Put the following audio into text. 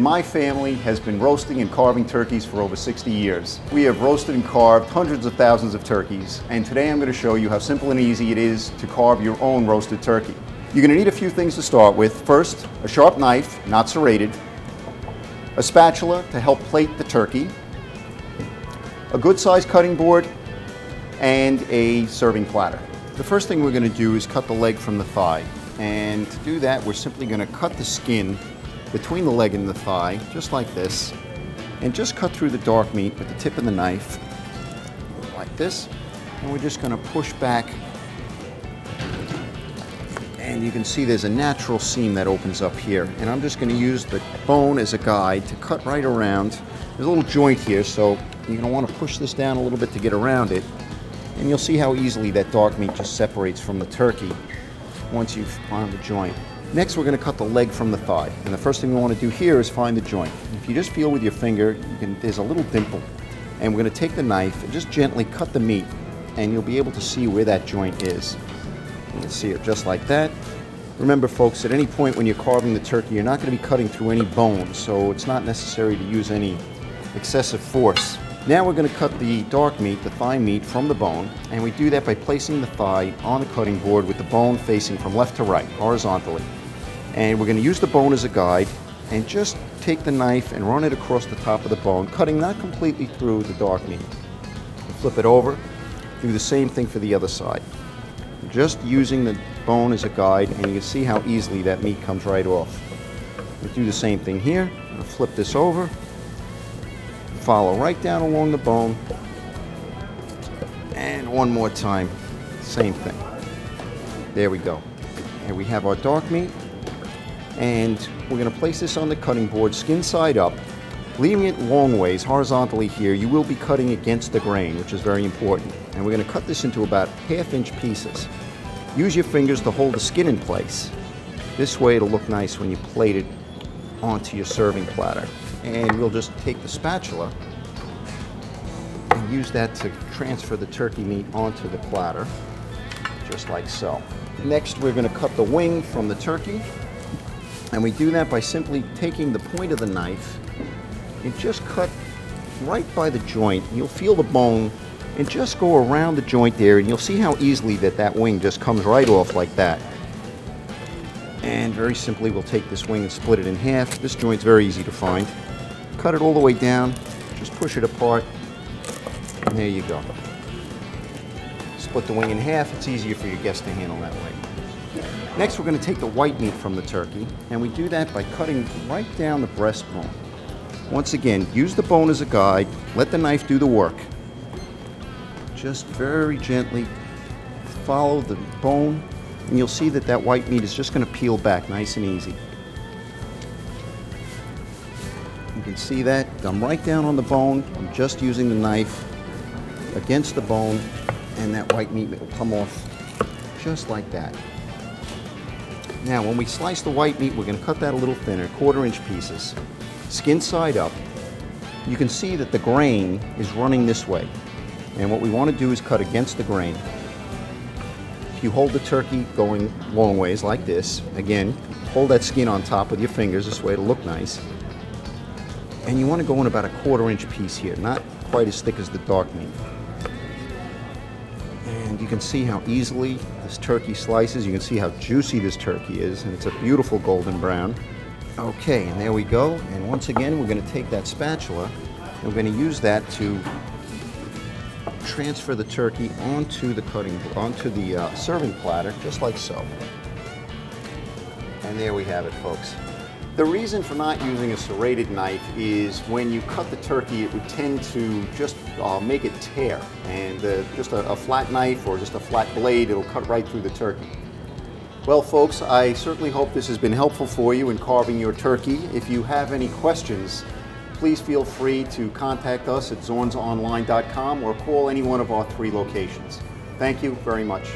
my family has been roasting and carving turkeys for over 60 years. We have roasted and carved hundreds of thousands of turkeys, and today I'm going to show you how simple and easy it is to carve your own roasted turkey. You're going to need a few things to start with. First, a sharp knife, not serrated, a spatula to help plate the turkey, a good sized cutting board, and a serving platter. The first thing we're going to do is cut the leg from the thigh. And to do that, we're simply going to cut the skin between the leg and the thigh, just like this, and just cut through the dark meat with the tip of the knife, like this. And we're just going to push back, and you can see there's a natural seam that opens up here. And I'm just going to use the bone as a guide to cut right around. There's a little joint here, so you're going to want to push this down a little bit to get around it. And you'll see how easily that dark meat just separates from the turkey once you've found the joint. Next, we're going to cut the leg from the thigh. And the first thing we want to do here is find the joint. If you just feel with your finger, there's a little dimple. And we're going to take the knife and just gently cut the meat, and you'll be able to see where that joint is. You can see it just like that. Remember, folks, at any point when you're carving the turkey, you're not going to be cutting through any bones, so it's not necessary to use any excessive force. Now we're going to cut the dark meat, the thigh meat, from the bone, and we do that by placing the thigh on the cutting board with the bone facing from left to right, horizontally. And we're going to use the bone as a guide and just take the knife and run it across the top of the bone, cutting not completely through the dark meat. Flip it over, do the same thing for the other side. Just using the bone as a guide, and you can see how easily that meat comes right off. We'll do the same thing here. I'm going to flip this over. Follow right down along the bone, and one more time, same thing. There we go. And we have our dark meat, and we're going to place this on the cutting board, skin side up, leaving it long ways horizontally here. You will be cutting against the grain, which is very important. And we're going to cut this into about 1/2-inch pieces. Use your fingers to hold the skin in place. This way it'll look nice when you plate it onto your serving platter. And we'll just take the spatula and use that to transfer the turkey meat onto the platter, just like so. Next, we're going to cut the wing from the turkey, and we do that by simply taking the point of the knife and just cut right by the joint. You'll feel the bone and just go around the joint there, and you'll see how easily that wing just comes right off like that. And very simply, we'll take this wing and split it in half. This joint's very easy to find. Cut it all the way down, just push it apart, and there you go. Split the wing in half. It's easier for your guests to handle that way. Next, we're going to take the white meat from the turkey, and we do that by cutting right down the breastbone. Once again, use the bone as a guide, let the knife do the work. Just very gently follow the bone, and you'll see that white meat is just going to peel back nice and easy. You can see that. I'm right down on the bone. I'm just using the knife against the bone, and that white meat will come off just like that. Now, when we slice the white meat, we're going to cut that a little thinner, 1/4-inch pieces. Skin side up. You can see that the grain is running this way, and what we want to do is cut against the grain. If you hold the turkey going long ways like this, again, hold that skin on top with your fingers, this way it'll look nice. And you want to go in about a 1/4-inch piece here, not quite as thick as the dark meat. And you can see how easily this turkey slices. You can see how juicy this turkey is, and it's a beautiful golden brown. Okay, and there we go. And once again, we're going to take that spatula, and we're going to use that to transfer the turkey onto the serving platter, just like so. And there we have it, folks. The reason for not using a serrated knife is when you cut the turkey, it would tend to just make it tear. And just a flat knife or just a flat blade, it'll cut right through the turkey. Well, folks, I certainly hope this has been helpful for you in carving your turkey. If you have any questions, please feel free to contact us at zornsonline.com or call any one of our 3 locations. Thank you very much.